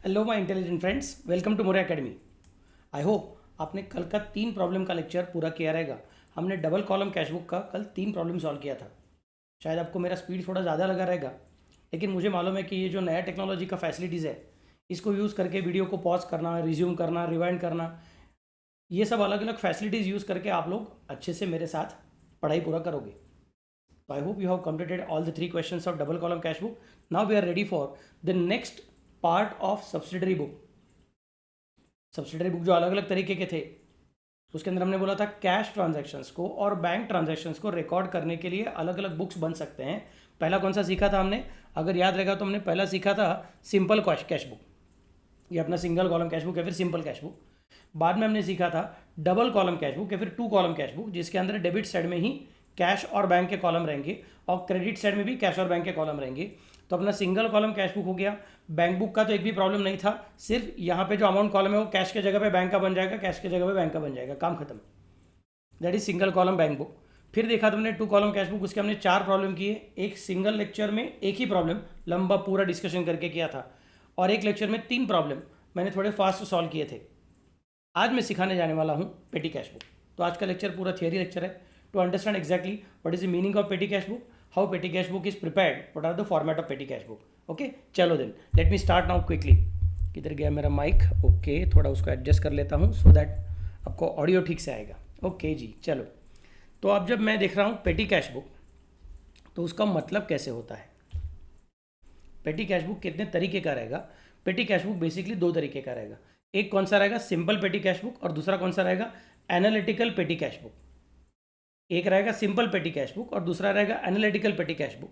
Hello my intelligent friends, welcome to More academy. I hope आपने कल का 3 प्रॉब्लम का लेक्चर पूरा किया रहेगा। हमने डबल कॉलम कैशबुक का कल 3 प्रॉब्लम सॉल्व किया था। शायद आपको मेरा स्पीड थोड़ा ज़्यादा लगा रहेगा, लेकिन मुझे मालूम है कि ये जो नया टेक्नोलॉजी का फैसिलिटीज़ है, इसको यूज़ करके वीडियो को पॉज करना, रिज्यूम करना, रिवाइंड करना, ये सब अलग अलग फैसिलिटीज़ यूज़ करके आप लोग अच्छे से मेरे साथ पढ़ाई पूरा करोगे। तो आई hope you have completed all the 3 questions of double column cash book. Now we are ready for the next part of subsidiary book. Subsidiary book जो अलग अलग तरीके के थे, उसके अंदर हमने बोला था कैश ट्रांजैक्शंस को और बैंक ट्रांजैक्शंस को रिकॉर्ड करने के लिए अलग अलग बुक्स बन सकते हैं। पहला कौन सा सीखा था हमने? अगर याद रहेगा तो हमने पहला सीखा था सिंपल कैश बुक, ये अपना सिंगल कॉलम कैश बुक या फिर सिंपल कैश बुक। बाद में हमने सीखा था डबल कॉलम कैश बुक या फिर 2 कॉलम कैश बुक, जिसके अंदर डेबिट साइड में ही कैश और बैंक के कॉलम रहेंगे और क्रेडिट साइड में भी कैश और बैंक के कॉलम रहेंगे। तो अपना सिंगल कॉलम कैश बुक हो गया। बैंक बुक का तो एक भी प्रॉब्लम नहीं था, सिर्फ यहाँ पे जो अमाउंट कॉलम है वो कैश के जगह पे बैंक का बन जाएगा, कैश के जगह पे बैंक का बन जाएगा, काम खत्म। That is single column bank book. फिर देखा तुमने 2 कॉलम कैश बुक, उसके हमने 4 प्रॉब्लम किए। एक सिंगल लेक्चर में एक ही प्रॉब्लम लंबा पूरा डिस्कशन करके किया था, और एक लेक्चर में 3 प्रॉब्लम मैंने थोड़े फास्ट सॉल्व किए थे। आज मैं सिखाने जाने वाला हूँ पेटी कैश बुक। तो आज का लेक्चर पूरा थियरी लेक्चर है to understand exactly what is the meaning of petty cash book, how petty cash book is prepared, what are the format of petty cash book. Okay, चलो then let me start now quickly. किधर गया मेरा mic? Okay, थोड़ा उसको adjust कर लेता हूँ so that आपको ऑडियो ठीक से आएगा। ओके जी, चलो। तो अब जब मैं देख रहा हूँ पेटी कैश बुक, तो उसका मतलब कैसे होता है? पेटी कैश बुक कितने तरीके का रहेगा? पेटी कैश बुक बेसिकली 2 तरीके का रहेगा। एक कौन सा रहेगा? सिंपल पेटी कैश बुक, और दूसरा कौन सा रहेगा? Analytical petty cash book. एक रहेगा सिंपल पेटी कैश बुक और दूसरा रहेगा एनालिटिकल पेटी कैश बुक।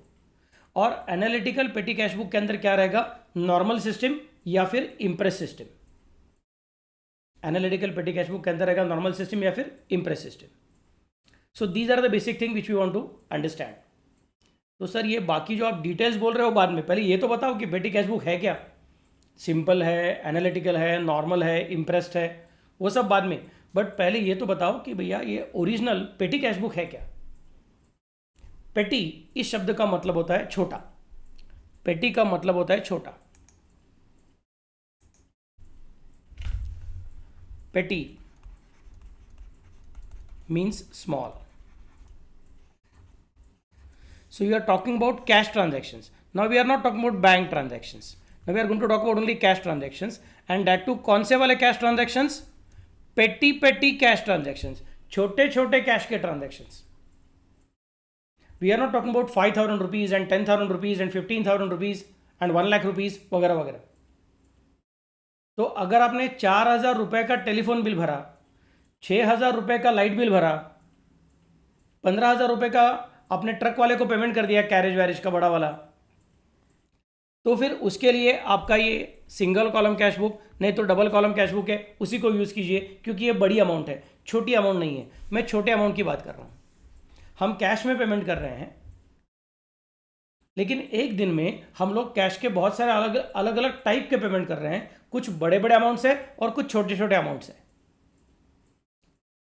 और एनालिटिकल पेटी कैश बुक के अंदर क्या रहेगा? नॉर्मल सिस्टम या फिर imprest system. Analytical petty cash book के अंदर रहेगा नॉर्मल सिस्टम या फिर imprest system. So these are the basic thing which we want to understand. तो सर ये बाकी जो आप डिटेल्स बोल रहे हो बाद में, पहले ये तो बताओ कि पेटी कैश बुक है क्या? सिंपल है, एनालिटिकल है, नॉर्मल है, इम्प्रेस्ड है, वो सब बाद में। बट पहले ये तो बताओ कि भैया ये ओरिजिनल पेटी कैश बुक है क्या? पेटी इस शब्द का मतलब होता है छोटा। पेटी का मतलब होता है छोटा। पेटी means small. So you are talking about cash transactions. Now we are not talking about bank transactions. Now we are going to talk about only cash transactions, and that too कौन से वाले cash transactions? पेटी cash transactions, छोटे छोटे cash के transactions. We are not talking about 5,000 rupees and 10,000 rupees and 15,000 rupees and 1 lakh rupees वगैरह वगैरह। तो अगर आपने 4,000 रुपये का टेलीफोन बिल भरा, 6,000 रुपये का लाइट बिल भरा, 15,000 रुपये का आपने ट्रक वाले को पेमेंट कर दिया, कैरेज वैरेज का बड़ा वाला, तो फिर उसके लिए आपका ये सिंगल कॉलम कैश बुक नहीं तो डबल कॉलम कैश बुक है, उसी को यूज़ कीजिए, क्योंकि ये बड़ी अमाउंट है, छोटी अमाउंट नहीं है। मैं छोटे अमाउंट की बात कर रहा हूँ। हम कैश में पेमेंट कर रहे हैं, लेकिन एक दिन में हम लोग कैश के बहुत सारे अलग अलग टाइप के पेमेंट कर रहे हैं। कुछ बड़े बड़े अमाउंट्स है और कुछ छोटे छोटे अमाउंट्स है।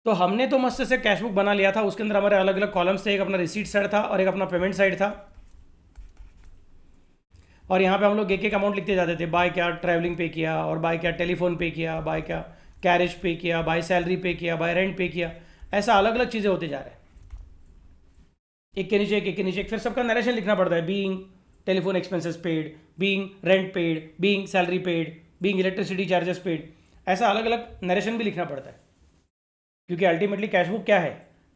तो हमने तो मस्त से कैश बुक बना लिया था, उसके अंदर हमारे अलग अलग कॉलम्स थे, एक अपना रिसीट साइड था और एक अपना पेमेंट साइड था। और यहाँ पे हम लोग एक एक अमाउंट लिखते जाते थे, बाय क्या ट्रैवलिंग पे किया, और बाय क्या टेलीफोन पे किया, बाय क्या कैरेज पे किया, बाय सैलरी पे किया, बाय रेंट पे किया। ऐसा अलग अलग चीज़ें होते जा रहे हैं, एक के नीचे एक के नीचे एक। फिर सबका नरेशन लिखना पड़ता है, being telephone expenses paid, being rent paid, being salary paid, being electricity charges paid. ऐसा अलग अलग नरेशन भी लिखना पड़ता है, क्योंकि अल्टीमेटली कैश बुक क्या है?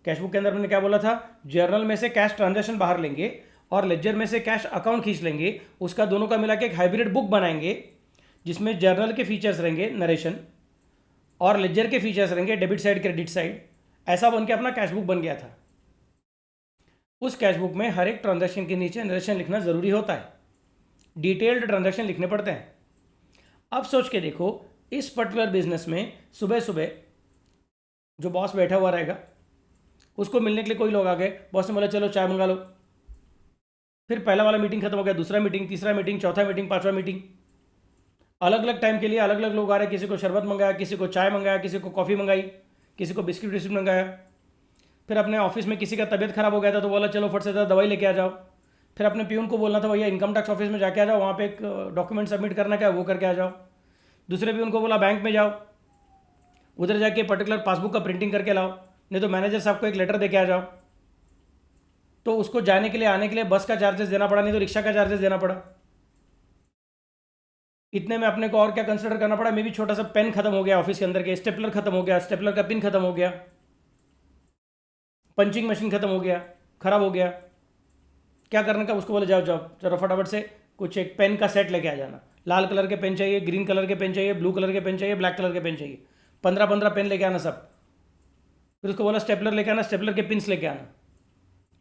कैश बुक के अंदर हमने क्या बोला था? जर्नल में से कैश ट्रांजैक्शन बाहर लेंगे और लेजर में से कैश अकाउंट खींच लेंगे, उसका दोनों का मिला के एक हाइब्रिड बुक बनाएंगे, जिसमें जर्नल के फीचर्स रहेंगे नरेशन और लेजर के फीचर्स रहेंगे डेबिट साइड क्रेडिट साइड। ऐसा बन के अपना कैश बुक बन गया था। उस कैश बुक में हर एक ट्रांजैक्शन के नीचे नरेशन लिखना ज़रूरी होता है, डिटेल्ड ट्रांजैक्शन लिखने पड़ते हैं। अब सोच के देखो, इस पर्टिकुलर बिजनेस में सुबह सुबह जो बॉस बैठा हुआ रहेगा, उसको मिलने के लिए कोई लोग आ गए, बॉस ने बोला चलो चाय मंगा लो। फिर पहला वाला मीटिंग खत्म हो गया, दूसरा मीटिंग, तीसरा मीटिंग, चौथा मीटिंग, पांचवा मीटिंग। अलग अलग टाइम के लिए अलग अलग लोग आ रहे हैं। किसी को शरबत मंगाया, किसी को चाय मंगाया, किसी को कॉफ़ी मंगाई, किसी को बिस्किट विस्किट मंगाया। फिर अपने ऑफिस में किसी का तबीयत खराब हो गया था तो बोला चलो फट से दवाई लेके आ जाओ। फिर अपने प्यून को बोलना था भैया इनकम टैक्स ऑफिस में जाके आ जाओ, वहाँ पे एक डॉक्यूमेंट सबमिट करना क्या है वो करके आ जाओ। दूसरे भी उनको बोला बैंक में जाओ, उधर जाके पर्टिकुलर पासबुक का प्रिंटिंग करके लाओ, नहीं तो मैनेजर साहब को एक लेटर दे के आ जाओ। तो उसको जाने के लिए आने के लिए बस का चार्जेस देना पड़ा, नहीं तो रिक्शा का चार्जेस देना पड़ा। इतने में अपने को और क्या कंसिडर करना पड़ा, मे भी छोटा सा पेन खत्म हो गया ऑफिस के अंदर के, स्टेपलर खत्म हो गया, स्टेपलर का पिन खत्म हो गया, पंचिंग मशीन खत्म हो गया, खराब हो गया। क्या करने का, उसको बोले जाओ जाओ चलो फटाफट से कुछ एक पेन का सेट लेके आ जाना। लाल कलर के पेन चाहिए, ग्रीन कलर के पेन चाहिए, ब्लू कलर के पेन चाहिए, ब्लैक कलर के पेन चाहिए, 15 पेन लेके आना सब। फिर उसको बोला स्टेपलर लेके आना, स्टेपलर के पिन्स लेके आना।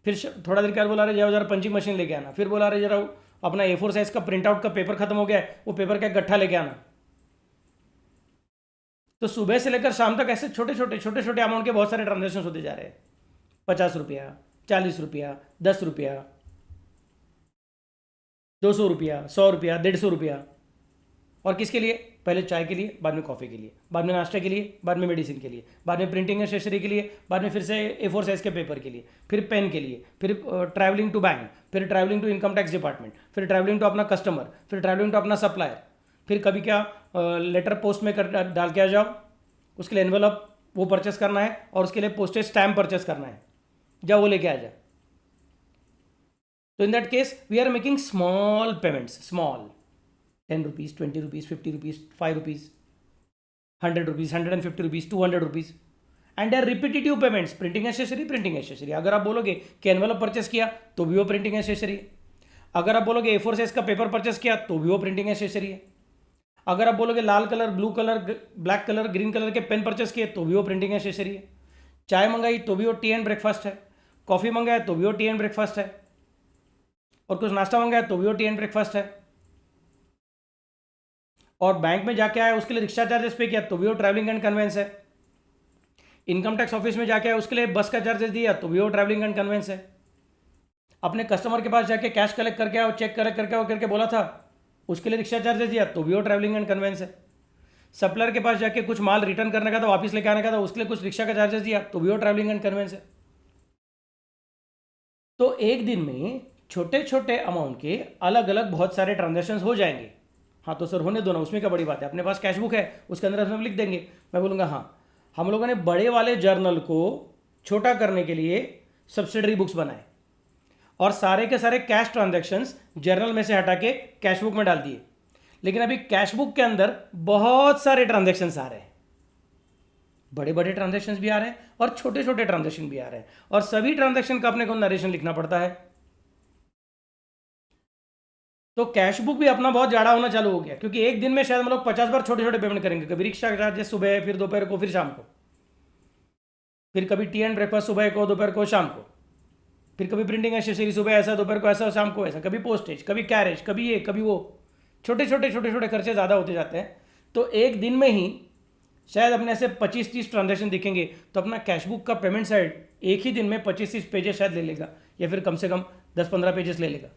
फिर थोड़ा देर के बाद बोला रहे जाओ जरा पंचिंग मशीन लेके आना। फिर बोला रहे जरा अपना A4 साइज का प्रिंट आउट का पेपर खत्म हो गया है, वो पेपर का गट्ठा लेके आना। तो सुबह से लेकर शाम तक ऐसे छोटे छोटे अमाउंट के बहुत सारे ट्रांजेक्शन होते जा रहे हैं। 50 रुपया, 40 रुपया, 10 रुपया, 200 रुपया, 100 रुपया, 150 रुपया। और किसके लिए, पहले चाय के लिए, बाद में कॉफ़ी के लिए, बाद में नाश्ते के लिए, बाद में मेडिसिन के लिए, बाद में प्रिंटिंग एंड स्टेशनरी के लिए, बाद में फिर से A4 साइज के पेपर के लिए, फिर पेन के लिए, फिर ट्रैवलिंग टू बैंक, फिर travelling to income tax department, फिर ट्रैवलिंग टू अपना कस्टमर, फिर ट्रैवलिंग टू अपना सप्लायर, फिर कभी क्या लेटर पोस्ट में डाल के आ जाओ, उसके लिए एनवेलप वो परचेस करना है, और उसके लिए पोस्टेज स्टैम्प परचेस करना है, जाओ वो लेके आ जाए। तो in that case we are making small payments, small 10 rupees, 20 rupees, 50 rupees, 5 rupees, 100 rupees, 150 rupees, 200 rupees, and they are repetitive payments. Printing accessory. अगर आप बोलोगे कि एनवेलप परचेस किया तो भी वो प्रिंटिंग एसेसरी है। अगर आप बोलोगे A4 साइज का पेपर परचेस किया तो भी वो प्रिंटिंग एसेसरी है। अगर आप बोलोगे लाल colour, blue colour, black colour, green colour के पेन परचेस किए तो भी वो प्रिंटिंग एसेसरी है। चाय मंगाई तो भी वो टी एंड ब्रेकफास्ट है। कॉफ़ी मंगाया तो भी वो टी एंड ब्रेकफास्ट है। और कुछ नाश्ता मंगाया तो भी वो टी एंड ब्रेकफास्ट है। और बैंक में जाके आया उसके लिए रिक्शा चार्जेस पे किया तो भी वो ट्रैवलिंग एंड कन्वेंस है। इनकम टैक्स ऑफिस में जाके आया उसके लिए बस का चार्जेस दिया तो भी वो ट्रैवलिंग एंड कन्वेंस है। अपने कस्टमर के पास जाके कैश कलेक्ट करके आओ, चेक कलेक्ट करके आओ करके बोला था, उसके लिए रिक्शा चार्जेस दिया तो भी वो ट्रैवलिंग एंड कन्वेंस है। सप्लायर के पास जाके कुछ माल रिटर्न करने का था, वापस लेके आने का था, उसके लिए कुछ रिक्शा का चार्जेस दिया तो भी वो ट्रैवलिंग एंड कन्वेंस है। तो एक दिन में छोटे छोटे अमाउंट के अलग अलग बहुत सारे ट्रांजेक्शन हो जाएंगे। हाँ तो सर होने दो ना, उसमें क्या बड़ी बात है, अपने पास कैश बुक है, उसके अंदर हम लिख देंगे। मैं बोलूँगा हाँ, हम लोगों ने बड़े वाले जर्नल को छोटा करने के लिए सब्सिडरी बुक्स बनाए और सारे के सारे कैश ट्रांजैक्शंस जर्नल में से हटा के कैश बुक में डाल दिए। लेकिन अभी कैश बुक के अंदर बहुत सारे ट्रांजैक्शंस आ रहे हैं, बड़े बड़े ट्रांजैक्शंस भी आ रहे हैं और छोटे छोटे ट्रांजैक्शन भी आ रहे हैं, और सभी ट्रांजैक्शन का अपने को नरेशन लिखना पड़ता है। तो कैश बुक भी अपना बहुत ज़्यादा होना चालू हो गया, क्योंकि एक दिन में शायद हम लोग 50 बार छोटे छोटे पेमेंट करेंगे। कभी रिक्शा चार्जेस सुबह, फिर दोपहर को, फिर शाम को, फिर कभी टी एंड ब्रेकफास्ट सुबह को, दोपहर को, शाम को, फिर कभी प्रिंटिंग एसेसरी सुबह ऐसा, दोपहर को ऐसा, शाम को ऐसा, कभी पोस्टेज, कभी कैरेज, कभी ये कभी वो, छोटे छोटे खर्चे ज़्यादा होते जाते हैं। तो एक दिन में ही शायद अपने ऐसे 25-30 ट्रांजेक्शन दिखेंगे, तो अपना कैश बुक का पेमेंट साइड एक ही दिन में 25-30 पेजेस शायद ले लेगा, या फिर कम से कम 10-15 पेजेस ले लेगा।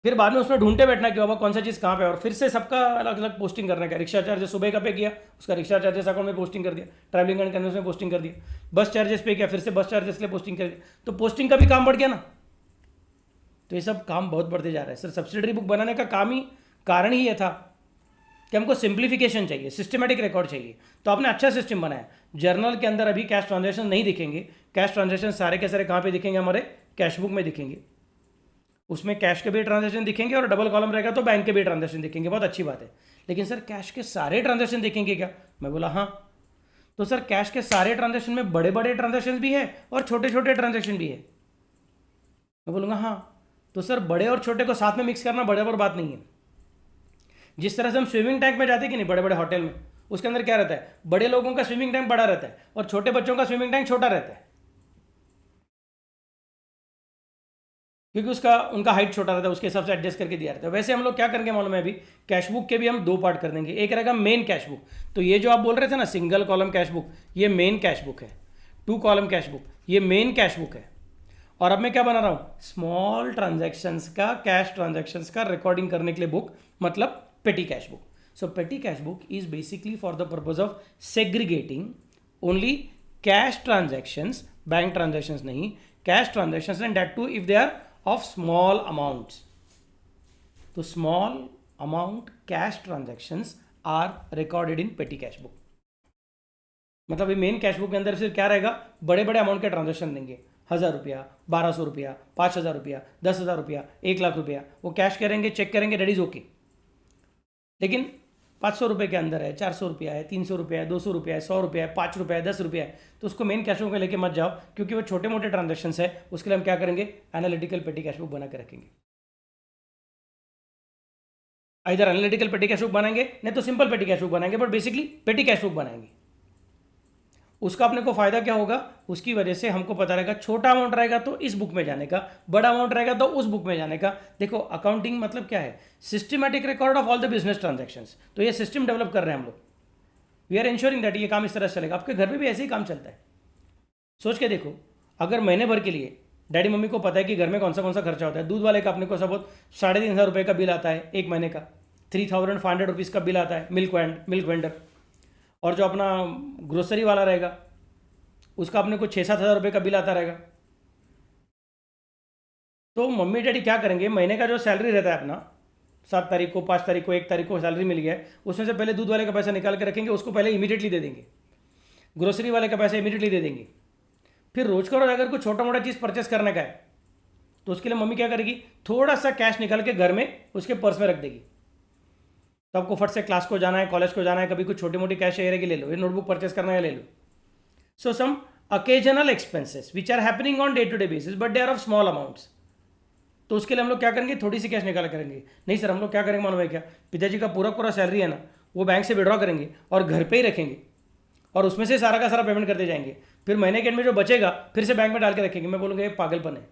फिर बाद में उसमें ढूंढते बैठना कि बाबा कौन सा चीज़ कहाँ पे है, और फिर से सबका अलग अलग पोस्टिंग करने का। रिक्शा चार्जेस सुबह का पे किया, उसका रिक्शा चार्जेस अकाउंट में पोस्टिंग कर दिया, ट्रैवलिंग एंड कन्वेंस में पोस्टिंग कर दिया, बस चार्जेस पे किया, फिर से बस चार्जेस के लिए पोस्टिंग कर दिया। तो पोस्टिंग का भी काम बढ़ गया ना। तो ये सब काम बहुत बढ़ते जा रहा है सर। सब्सिडरी बुक बनाने का कारण ही ये था कि हमको सिंप्लीफिकेशन चाहिए, सिस्टमेटिक रिकॉर्ड चाहिए। तो आपने अच्छा सिस्टम बनाया। जर्नल के अंदर अभी कैश ट्रांजेक्शन नहीं दिखेंगे, कैश ट्रांजेक्शन सारे के सारे कहाँ पे दिखेंगे, हमारे कैश बुक में दिखेंगे। उसमें कैश के भी ट्रांजेक्शन दिखेंगे और डबल कॉलम रहेगा तो बैंक के भी ट्रांजेक्शन दिखेंगे, बहुत अच्छी बात है। लेकिन सर कैश के सारे ट्रांजेक्शन दिखेंगे क्या? मैं बोला हाँ। तो सर कैश के सारे ट्रांजेक्शन में बड़े बड़े ट्रांजेक्शन भी है और छोटे छोटे ट्रांजेक्शन भी है। मैं बोलूँगा हाँ। तो सर बड़े और छोटे को साथ में मिक्स करना बराबर बात नहीं है। जिस तरह से हम स्विमिंग टैंक में जाते हैं कि नहीं, बड़े बड़े होटल में, उसके अंदर क्या रहता है, बड़े लोगों का स्विमिंग टैंक बड़ा रहता है और छोटे बच्चों का स्विमिंग टैंक छोटा रहता है, क्योंकि उनका हाइट छोटा रहता है, उसके हिसाब से एडजस्ट करके दिया रहता है। वैसे हम लोग क्या करेंगे मालूम है, अभी कैश बुक के भी हम 2 पार्ट कर देंगे। एक रहेगा मेन कैश बुक, तो ये जो आप बोल रहे थे ना सिंगल कॉलम कैश बुक, ये मेन कैश बुक है। 2 कॉलम कैश बुक, ये मेन कैश बुक है। और अब मैं क्या बना रहा हूँ, स्मॉल ट्रांजैक्शंस का, कैश ट्रांजैक्शंस का रिकॉर्डिंग करने के लिए बुक, मतलब पेटी cash book. So petty cash book is basically for the purpose of segregating only cash transactions, bank transactions नहीं, cash transactions, and that too if they are of small amounts. तो small amount cash transactions are recorded in petty cash book. मतलब ये main cash book के अंदर फिर क्या रहेगा, बड़े बड़े अमाउंट के ट्रांजैक्शन देंगे, 1000 रुपया, 1200 रुपया, 5000 रुपया, 10,000 रुपया, 1 लाख रुपया, वो कैश करेंगे, चेक करेंगे, डेट इज ओके। लेकिन 500 रुपये के अंदर है, 400 रुपया है, 300 रुपया है, 200 रुपया है, 100 रुपया है, 5 रुपया है, 10 रुपया है, तो उसको मेन कैश बुक में लेके मत जाओ, क्योंकि वो छोटे मोटे ट्रांजेक्शन है। उसके लिए हम क्या करेंगे, एनालिटिकल पेटी कैश बुक बना के रखेंगे। इधर एनालिटिकल पेटी कैश बुक बनाएंगे, नहीं तो सिंपल पेटी कैश बुक बनाएंगे, बट बेसिकली पेटी कैश बुक बनाएंगे। उसका अपने को फायदा क्या होगा, उसकी वजह से हमको पता रहेगा छोटा अमाउंट रहेगा तो इस बुक में जाने का, बड़ा अमाउंट रहेगा तो उस बुक में जाने का। देखो अकाउंटिंग मतलब क्या है, systematic record of all the business transactions. तो ये सिस्टम डेवलप कर रहे हैं हम लोग, वी आर इंश्योरिंग दैट ये काम इस तरह से चलेगा। आपके घर में भी ऐसे ही काम चलता है। सोच के देखो, अगर महीने भर के लिए डैडी मम्मी को पता है कि घर में कौन सा खर्चा होता है, दूध वाले का अपने को सब 3,500 रुपये का बिल आता है एक महीने का, 3,500 रुपीज़ का बिल आता है मिल्क वेंडर, और जो अपना ग्रोसरी वाला रहेगा उसका अपने को 6-7 हज़ार रुपये का बिल आता रहेगा। तो मम्मी डैडी क्या करेंगे, महीने का जो सैलरी रहता है अपना, 7 तारीख को, 5 तारीख को, 1 तारीख को सैलरी मिल गया है, उसमें से पहले दूध वाले का पैसा निकाल के रखेंगे, उसको पहले इमीडिएटली दे देंगे, ग्रोसरी वाले का पैसा इमीडिएटली दे देंगे। फिर रोज का रोज अगर कुछ छोटा मोटा चीज़ परचेस करने का है तो उसके लिए मम्मी क्या करेगी, थोड़ा सा कैश निकाल के घर में उसके पर्स में रख देगी। तो आपको फट से क्लास को जाना है, कॉलेज को जाना है, कभी कुछ छोटी मोटी कैश रहेगी, ले लो, ये नोटबुक परचेस करना है, ले लो। सो सम occasional expenses which are happening on day to day basis but they are of small amounts। तो उसके लिए हम लोग क्या करेंगे, थोड़ी सी कैश निकाल करेंगे। नहीं सर, हम लोग क्या करेंगे मालूम है क्या, पिताजी का पूरा सैलरी है ना, वो बैंक से विड्रॉ करेंगे और घर पे ही रखेंगे, और उसमें से सारा का सारा पेमेंट करते जाएंगे। फिर महीने के एंड में जो बचेगा फिर से बैंक में डाल के रखेंगे। मैं बोलूँगा ये पागलपन है।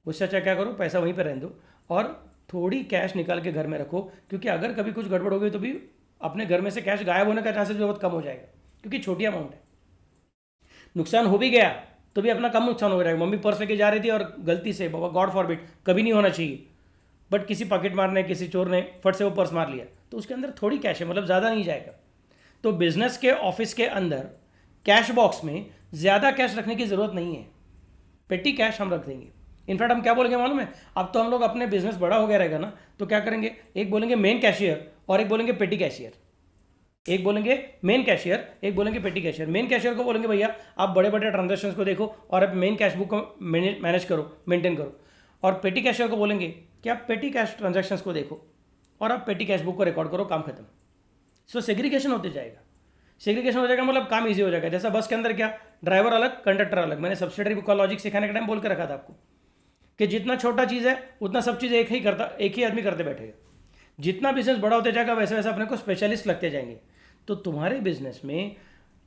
उससे अच्छा क्या करो, पैसा वहीं पर रहने दो और थोड़ी कैश निकाल के घर में रखो, क्योंकि अगर कभी कुछ गड़बड़ हो गई तो भी अपने घर में से कैश गायब होने का चांसेस बहुत कम हो जाएगा, क्योंकि छोटी अमाउंट है। नुकसान हो भी गया तो भी अपना कम नुकसान हो जाएगा। मम्मी पर्स लेके जा रही थी और गलती से, बाबा गॉड फॉरबिड, कभी नहीं होना चाहिए, बट किसी पॉकेट मारने, किसी चोर ने फट से वो पर्स मार लिया, तो उसके अंदर थोड़ी कैश है, मतलब ज़्यादा नहीं जाएगा। तो बिजनेस के ऑफिस के अंदर कैश बॉक्स में ज़्यादा कैश रखने की ज़रूरत नहीं है, पेटी कैश हम रख देंगे। इनफैक्ट हम क्या बोलेंगे मालूम है, अब तो हम लोग अपने बिजनेस बड़ा हो गया रहेगा ना, तो क्या करेंगे, एक बोलेंगे मेन कैशियर और एक बोलेंगे पेटी कैशियर। एक बोलेंगे मेन कैशियर, एक बोलेंगे पेटी कैशियर। मेन कैशियर को बोलेंगे भैया आप बड़े बड़े ट्रांजैक्शंस को देखो और आप मेन कैश बुक को मैनेज करो, मेंटेन करो। और पेटी कैशियर को बोलेंगे कि आप पेटी कैश ट्रांजैक्शंस को देखो और आप पेटी कैश बुक को रिकॉर्ड करो, काम खत्म। सो सेग्रीगेशन होते जाएगा। सेग्रीगेशन हो जाएगा मतलब काम ईजी हो जाएगा। जैसा बस के अंदर क्या, ड्राइवर अलग, कंडक्टर अलग। मैंने सब्सिडरी बुक का लॉजिक सिखाने का टाइम बोल के रखा था आपको कि जितना छोटा चीज़ है उतना सब चीज़ एक ही आदमी करते बैठेगा। जितना बिजनेस बड़ा होते जाएगा वैसे वैसे अपने को स्पेशलिस्ट लगते जाएंगे। तो तुम्हारे बिजनेस में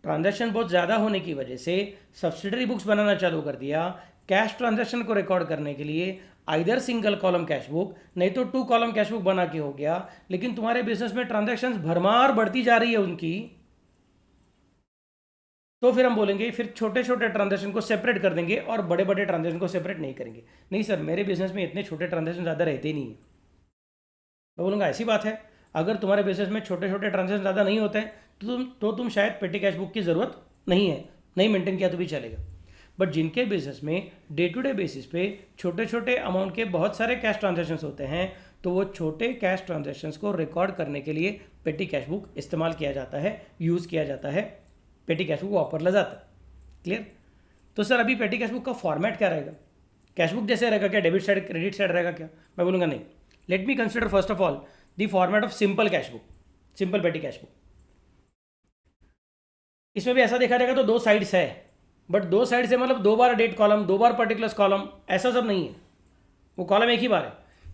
ट्रांजैक्शन बहुत ज़्यादा होने की वजह से सब्सिडरी बुक्स बनाना चालू कर दिया, कैश ट्रांजैक्शन को रिकॉर्ड करने के लिए either single column cash book नहीं तो 2 कॉलम कैश बुक बना के हो गया। लेकिन तुम्हारे बिजनेस में ट्रांजैक्शंस भरमार बढ़ती जा रही है उनकी, तो फिर हम बोलेंगे फिर छोटे छोटे ट्रांजैक्शन को सेपरेट कर देंगे और बड़े बड़े ट्रांजैक्शन को सेपरेट नहीं करेंगे। नहीं सर, मेरे बिजनेस में इतने छोटे ट्रांजैक्शन ज़्यादा रहते ही नहीं है। मैं बोलूँगा ऐसी बात है, अगर तुम्हारे बिजनेस में छोटे छोटे ट्रांजैक्शन ज़्यादा नहीं होते हैं तो तुम शायद पेटी कैश बुक की ज़रूरत नहीं है, नहीं मेंटेन किया तो भी चलेगा। बट जिनके बिजनेस में डे टू डे बेसिस पे छोटे छोटे अमाउंट के बहुत सारे कैश ट्रांजैक्शंस होते हैं, तो वो छोटे कैश ट्रांजैक्शंस को रिकॉर्ड करने के लिए पेटी कैश बुक इस्तेमाल किया जाता है, यूज़ किया जाता है, पेटी कैश बुक वापर ला जाता है। क्लियर? तो सर अभी पेटी कैश बुक का फॉर्मेट क्या रहेगा? कैश बुक जैसे रहेगा क्या, डेबिट साइड क्रेडिट साइड रहेगा क्या? मैं बोलूँगा नहीं। Let me consider first of all the format of simple cash book, simple petty cash book. इसमें भी ऐसा देखा जाएगा तो 2 साइड्स है, बट 2 साइड से मतलब 2 बार डेट कॉलम, 2 बार पर्टिकुलर्स कॉलम, ऐसा सब नहीं है। वो कॉलम एक ही बार है।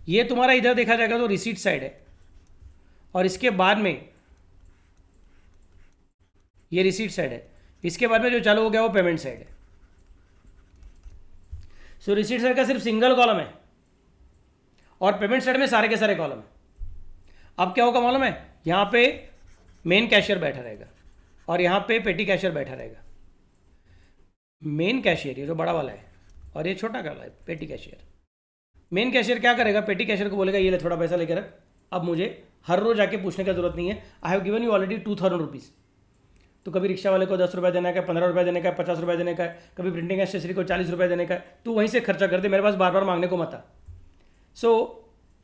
ये तुम्हारा इधर देखा जाएगा तो रिसीट साइड है और इसके बाद में ये रिसीट साइड है, इसके बाद में जो चालू हो गया वो पेमेंट साइड है। सो रिसीट साइड का सिर्फ सिंगल कॉलम है और पेमेंट साइड में सारे के सारे कॉलम है। अब क्या होगा मालूम है, यहाँ पे मेन कैशियर बैठा रहेगा और यहाँ पे पेटी कैशियर बैठा रहेगा। मेन कैशियर ये जो बड़ा वाला है और ये छोटा वाला है पेटी कैशियर। मेन कैशियर क्या करेगा, पेटी कैशियर को बोलेगा ये ले थोड़ा पैसा लेकर रख, अब मुझे हर रोज आके पूछने की जरूरत नहीं है, I have given you already 2000 rupees. तो कभी रिक्शा वाले को 10 रुपये देने का, 15 रुपये देने का, 50 रुपये देने का, कभी प्रिंटिंग एक्सेसरी को 40 रुपये देने का, तू वहीं से खर्चा कर दे, मेरे पास बार बार मांगने को मत आ। सो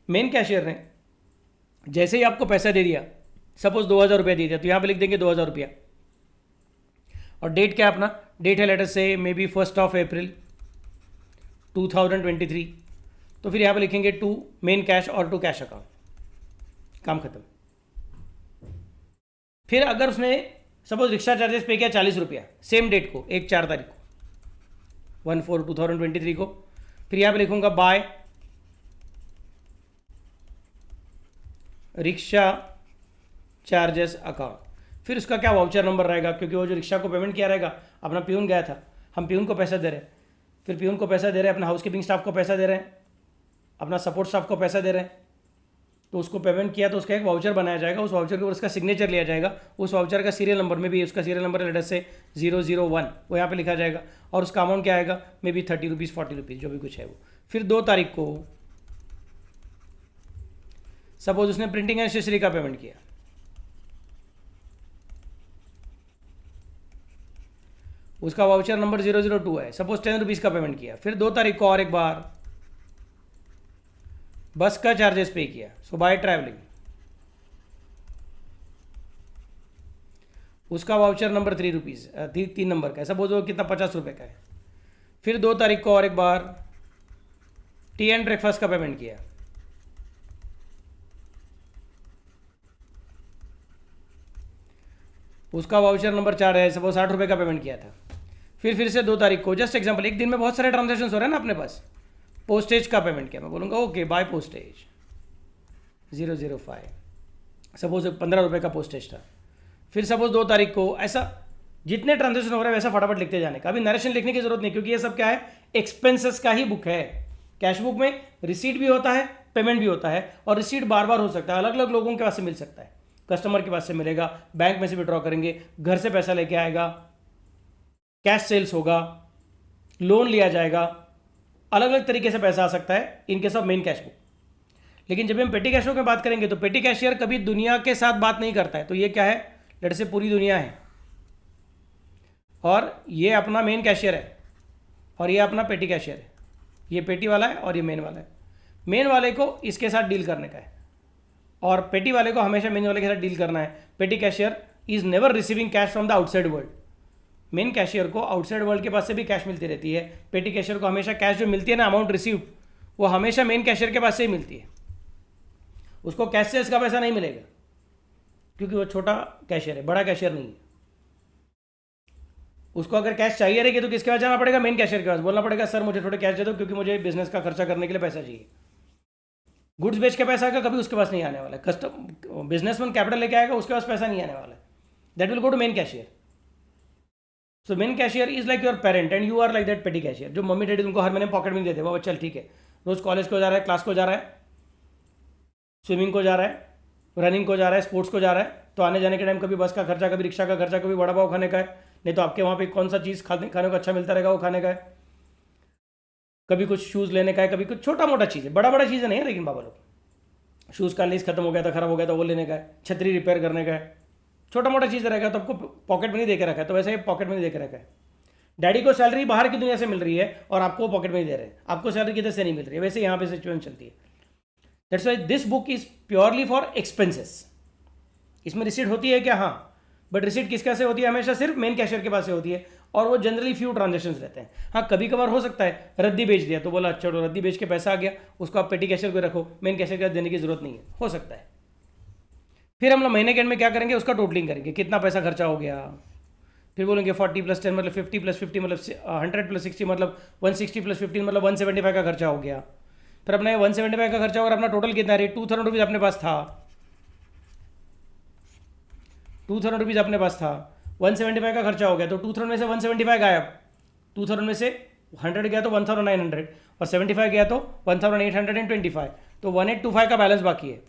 मेन कैशियर ने जैसे ही आपको पैसा दे दिया, सपोज 2,000 रुपया दे दिया, तो यहाँ पे लिख देंगे 2,000 रुपया। और डेट क्या है अपना, डेट है लेटर से मे बी 1 अप्रैल 2023। तो फिर यहाँ पे लिखेंगे टू मेन कैश और टू कैश अकाउंट, काम खत्म। फिर अगर उसने सपोज रिक्शा चार्जेस पे किया 40 रुपया सेम डेट को, 1/4 को, 1/4/2023 को, फिर यहाँ पे लिखूंगा बाय रिक्शा चार्जेस अकाउंट। फिर उसका क्या वाउचर नंबर रहेगा, क्योंकि वो जो रिक्शा को पेमेंट किया रहेगा अपना प्यून गया था, हम प्यून को पैसा दे रहे हैं, फिर प्यून को पैसा दे रहे हैं, अपना हाउसकीपिंग स्टाफ को पैसा दे रहे हैं, अपना सपोर्ट स्टाफ को पैसा दे रहे हैं, तो उसको पेमेंट किया तो उसका एक वाउचर बनाया जाएगा, उस वाउचर के ऊपर उसका सिग्नेचर लिया जाएगा, उस वाउचर का सीरियल नंबर में भी उसका सीरियल नंबर लेटर से 001 वो यहाँ पे लिखा जाएगा, और उसका अमाउंट क्या आएगा, मे बी 30 रुपीज़ 40 रुपीज़ जो भी कुछ है वो। फिर 2 तारीख को सपोज उसने प्रिंटिंग एंड स्टेशनरी का पेमेंट किया, उसका वाउचर नंबर 002 है, सपोज 10 रुपीज़ का पेमेंट किया। फिर 2 तारीख को और एक बार बस का चार्जेस पे किया, सो बाय ट्रैवलिंग, उसका वाउचर नंबर 3 रुपीज़ 3 नंबर का है, सपोज वो कितना 50 रुपये का है। फिर 2 तारीख को और एक बार टी एंड ब्रेकफास्ट का पेमेंट किया, उसका वाउचर नंबर 4 है, सपोज 60 रुपये का पेमेंट किया था। फिर से 2 तारीख को, जस्ट एग्जांपल, एक दिन में बहुत सारे ट्रांजेक्शन हो रहे हैं ना अपने पास, पोस्टेज का पेमेंट किया, मैं बोलूँगा ओके बाय पोस्टेज 005, सपोज 15 रुपये का पोस्टेज था। फिर सपोज 2 तारीख को, ऐसा जितने ट्रांजेक्शन हो रहे हैं वैसा फटाफट लिखते जाने का, अभी नरेशन लिखने की जरूरत नहीं, क्योंकि ये सब क्या है, एक्सपेंसेस का ही बुक है। कैश बुक में रिसीट भी होता है, पेमेंट भी होता है, और रिसीट बार बार हो सकता है, अलग अलग लोगों के पास से मिल सकता है, कस्टमर के पास से मिलेगा, बैंक में से विड्रॉ करेंगे, घर से पैसा लेके आएगा, कैश सेल्स होगा, लोन लिया जाएगा, अलग अलग तरीके से पैसा आ सकता है इनके सब मेन कैश बुक। लेकिन जब हम पेटी कैश बुक में बात करेंगे तो पेटी कैशियर कभी दुनिया के साथ बात नहीं करता है, तो ये क्या है, लेट से पूरी दुनिया है, और ये अपना मेन कैशियर है, और ये अपना पेटी कैशियर है, ये पेटी वाला है और ये मेन वाला है। मेन वाले को इसके साथ डील करने का है, और पेटी वाले को हमेशा मेन वाले के साथ डील करना है। पेटी cashier is never receiving cash from the outside world. Main cashier को आउटसाइड वर्ल्ड के पास से भी कैश मिलती रहती है, पेटी कैशियर को हमेशा कैश जो मिलती है ना, अमाउंट रिसीव्ड, वो हमेशा मेन कैशियर के पास से ही मिलती है, उसको कैश सेल्स का पैसा नहीं मिलेगा, क्योंकि वो छोटा कैशियर है, बड़ा कैशियर नहीं है। उसको अगर कैश चाहिए रहेगी तो किसके पास जाना पड़ेगा, मेन कैशियर के पास, बोलना पड़ेगा सर मुझे थोड़े कैश दे दो, क्योंकि मुझे बिजनेस का खर्चा करने के लिए पैसा चाहिए। गुड्स बेच के पैसा आएगा, कभी उसके पास नहीं आने वाला है, कस्टम बिजनेसमैन कैपिटल लेके आएगा, उसके पास पैसा नहीं आने वाला है, that will go to main cashier. So main cashier is like your parent and you are like that petty cashier, जो मम्मी डैडी तुमको हर महीने पॉकेट में देते हैं, वो चल ठीक है, रोज कॉलेज को जा रहा है, क्लास को जा रहा है, स्विमिंग को जा रहा है, रनिंग को जा रहा है, स्पोर्ट्स को जा रहा है, तो आने जाने के टाइम कभी बस का खर्चा, कभी रिक्शा का खर्चा, कभी बड़ा पाव खाने का है, नहीं तो आपके वहाँ पे कौन सा चीज़ खाने को अच्छा मिलता रहेगा वो खाने का है, कभी कुछ शूज़ लेने का है, कभी कुछ छोटा मोटा चीज़ है, बड़ा बड़ा चीज़ें नहीं है। लेकिन बाबा लोग शूज़ का लीज खत्म हो गया था, खराब हो गया था, वो लेने का है, छतरी रिपेयर करने का है, छोटा मोटा चीज़ रहेगा, तो आपको पॉकेट मनी दे के रखा है, तो वैसे ही पॉकेट मनी दे के रखा है। डैडी को सैलरी बाहर की दुनिया से मिल रही है और आपको पॉकेट मनी दे रहे हैं, आपको सैलरी किधर से नहीं मिल रही है, वैसे यहाँ पे सिचुएशन चलती है। That's why this book is purely for expenses. इसमें रिसीट होती है क्या, हाँ, बट रिसीट किसका से होती है, हमेशा सिर्फ मेन कैशियर के पास से होती है, और वो जनरली फ्यू ट्रांजेक्शन्स रहते हैं। हाँ, कभी कभार हो सकता है रद्दी बेच दिया, तो बोला चलो रद्दी बेच के पैसा आ गया, उसको आप पेटी कैशियर को रखो, मेन कैशियर के देने की जरूरत नहीं है, हो सकता है। फिर हम लोग महीने के एंड में क्या करेंगे, उसका टोटलिंग करेंगे, कितना पैसा खर्चा हो गया, फिर बोलेंगे 40 + 10 मतलब 50 + 50 मतलब 100 + 60 मतलब 160 + 15 मतलब 175 का खर्चा हो गया। फिर अपना 175 का खर्चा और अपना टोटल कितना है, 2000 रुपीज़ अपने पास था, 2000 रुपीज़ अपने पास था, 175 का खर्चा हो गया, तो 2000 में से 175 गायब, 2000 में से 100 गया तो 1900 और 75 गया तो 1825, तो 1825 का बैलेंस बाकी है।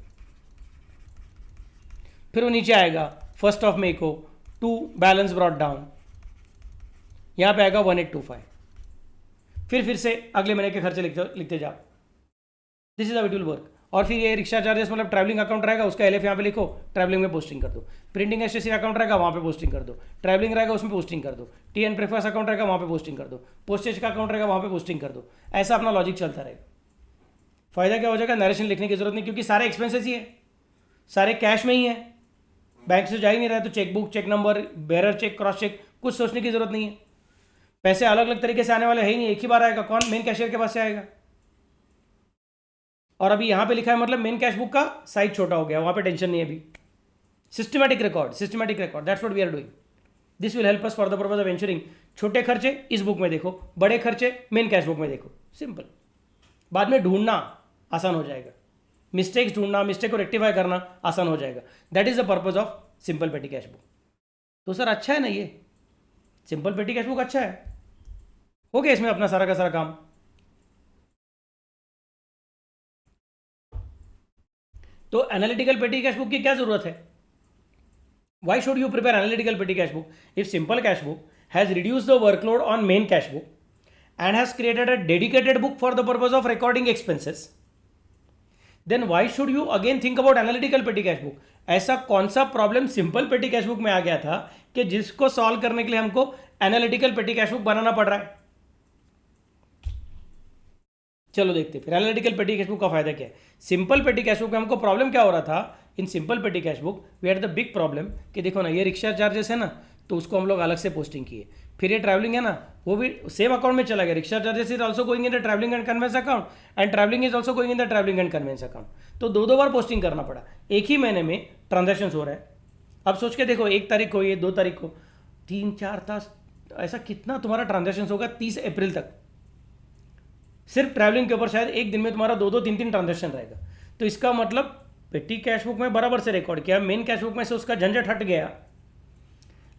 फिर वो नीचे आएगा 1 मई को टू बैलेंस ब्रॉट डाउन, यहाँ पे आएगा 1825। फिर से अगले महीने के खर्चे लिखते जाओ, this is how it will work. और फिर ये रिक्शा चार्जेस मतलब ट्रैवलिंग अकाउंट रहेगा, उसका एलएफ यहाँ पे लिखो, ट्रैवलिंग में पोस्टिंग कर दो। प्रिंटिंग एंड स्टेशनरी अकाउंट रहेगा, वहाँ पे पोस्टिंग कर दो। ट्रैवलिंग रहेगा, उसमें पोस्टिंग कर दो। टी एंड ब्रेकफास्ट अकाउंट रहेगा, वहाँ पे पोस्टिंग कर दो। पोस्टेज का अकाउंट रहेगा, वहाँ पे पोस्टिंग कर दो। ऐसा अपना लॉजिक चलता रहेगा। फायदा क्या हो जाएगा, नरेशन लिखने की जरूरत नहीं, क्योंकि सारे एक्सपेंसेस ही है। सारे कैश में ही है, बैंक से जा ही नहीं रहा है, तो chequebook, cheque number, bearer cheque, cross cheque, कुछ सोचने की जरूरत नहीं है। पैसे अलग अलग तरीके से आने वाले है ही नहीं, एक ही बार आएगा। कौन? मेन कैशियर के पास से आएगा। और अभी यहां पे लिखा है मतलब मेन कैश बुक का साइज छोटा हो गया, वहां पे टेंशन नहीं है अभी। Systematic record, that's what we are doing. This will help us for the purpose of ensuring छोटे खर्चे इस बुक में देखो, बड़े खर्चे मेन कैश बुक में देखो, सिंपल। बाद में ढूंढना आसान हो जाएगा, मिस्टेक्स ढूंढना, मिस्टेक को रेक्टिफाई करना आसान हो जाएगा। That is the purpose of simple petty cash book. तो सर अच्छा है ना ये सिंपल पेटी कैश बुक? अच्छा है, हो गया इसमें अपना सारा का सारा काम। तो एनालिटिकल पेटी कैश बुक की क्या जरूरत है? Why should you prepare analytical petty cash book? If simple cash book has reduced the workload on main cash book and has created a dedicated book for the purpose of recording expenses, then why should you again think about analytical petty cash book? ऐसा कौन सा problem simple petty cash book में आ गया था कि जिसको solve करने के लिए हमको एनालिटिकल पेटी कैश बुक बनाना पड़ रहा है? चलो देखते फिर एनालिटिकल पेटी कैश बुक का फायदा क्या है। सिंपल पेटी कैश बुक में हमको प्रॉब्लम क्या हो रहा था? In simple petty cash book we had the big problem कि देखो ना, ये रिक्शा चार्जेस है ना, तो उसको हम लोग अलग से पोस्टिंग किए। फिर ये ट्रैवलिंग है ना, वो भी सेम अकाउंट में चला गया। Rickshaw charges is also going in the travelling and conveyance account and travelling is also going in the travelling and conveyance account. तो दो बार पोस्टिंग करना पड़ा, एक ही महीने में ट्रांजेक्शन हो रहा है। अब सोच के देखो, 1 तारीख को, ये 2 तारीख को, 3-4 तास, ऐसा कितना तुम्हारा ट्रांजेक्शन होगा 30 अप्रैल तक। सिर्फ ट्रैवलिंग के ऊपर शायद एक दिन में तुम्हारा 2-2, 3-3 ट्रांजेक्शन रहेगा। तो इसका मतलब पेटी कैश बुक में बराबर से रिकॉर्ड किया, मेन कैश बुक में से उसका झंझट हट गया,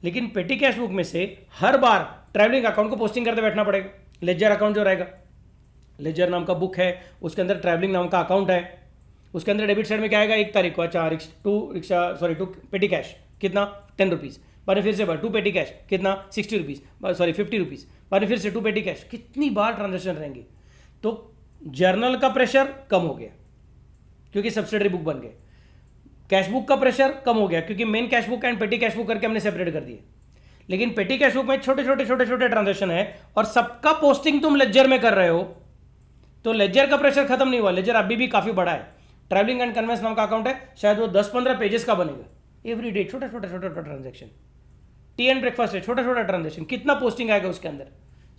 लेकिन पेटी कैश बुक में से हर बार ट्रैवलिंग अकाउंट को पोस्टिंग करते बैठना पड़ेगा। लेजर अकाउंट जो रहेगा, लेजर नाम का बुक है, उसके अंदर ट्रैवलिंग नाम का अकाउंट है, उसके अंदर डेबिट साइड में क्या आएगा 1 तारीख को, अच्छा टू पेटी कैश कितना 10 रुपीज़, बाद में फिर से टू पेटी कैश कितना 60 रुपीज़, 50 रुपीज़, बाद में फिर से टू पेटी कैश। कितनी बार ट्रांजेक्शन रहेंगे? तो जर्नल का प्रेशर कम हो गया क्योंकि सब्सिडरी बुक बन गए। कैश बुक का प्रेशर कम हो गया क्योंकि मेन कैश बुक एंड पेटी कैश बुक करके हमने सेपरेट कर दिए। लेकिन पेटी कैश बुक में छोटे छोटे ट्रांजेक्शन है और सबका पोस्टिंग तुम लेजर में कर रहे हो, तो लेजर का प्रेशर खत्म नहीं हुआ। लेजर अभी भी काफी बड़ा है। ट्रैवलिंग एंड कन्वेंस नाम का अकाउंट है, शायद वो 10-15 पेजेस का बनेगा। एवरी डे छोटा ट्रांजेक्शन, टी एंड ब्रेकफास्ट है, छोटा ट्रांजेक्शन, कितना पोस्टिंग आएगा उसके अंदर?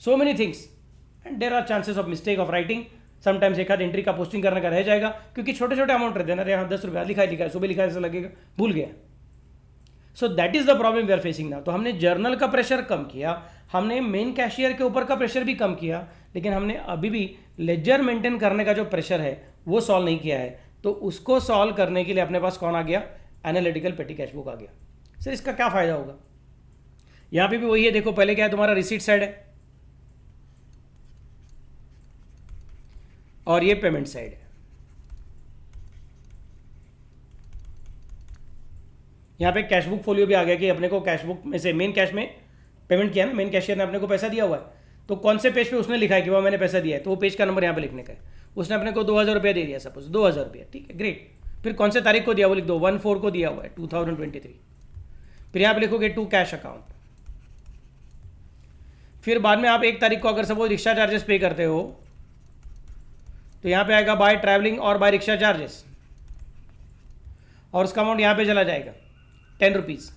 So many things and there are chances of mistake of writing. Sometimes एक आध एंट्री का पोस्टिंग करने का रह जाएगा क्योंकि छोटे अमाउंट रहते हैं ना। यहाँ 10 रुपया लिखा है, सुबह लिखा है, ऐसा लगेगा भूल गया। So that is the problem we are facing now. तो हमने जर्नल का प्रेशर कम किया, हमने मेन कैशियर के ऊपर का प्रेशर भी कम किया, लेकिन हमने अभी भी लेजर मेंटेन करने का जो प्रेशर है वो सॉल्व नहीं किया है। तो उसको सॉल्व करने के लिए अपने पास कौन आ गया? एनालिटिकल पेटी कैश बुक आ गया। सर इसका क्या फायदा होगा? यहाँ पे भी वही है, देखो पहले क्या है, तुम्हारा रिसीट साइड है और ये पेमेंट साइड है। यहाँ पे कैश बुक फोलियो भी आ गया कि अपने को कैश बुक में से मेन कैश में पेमेंट किया ना, मेन कैशियर ने अपने को पैसा दिया हुआ है, तो कौन से पेज पे उसने लिखा है कि वह मैंने पैसा दिया है, तो वो पेज का नंबर यहाँ पे लिखने का है। उसने अपने को 2000 रुपया दे दिया, सपोज 2000 रुपया, ठीक है, ग्रेट। फिर कौन से तारीख को दिया वो लिख दो, 1/4 को दिया हुआ है 2023। फिर यहाँ पे लिखोगे टू कैश अकाउंट। फिर बाद में आप 1 तारीख को अगर सपोज रिक्शा चार्जेस पे करते हो तो यहाँ पे आएगा बाय ट्रैवलिंग और बाय रिक्शा चार्जेस, और उसका अमाउंट यहाँ पे चला जाएगा 10 रुपीज़।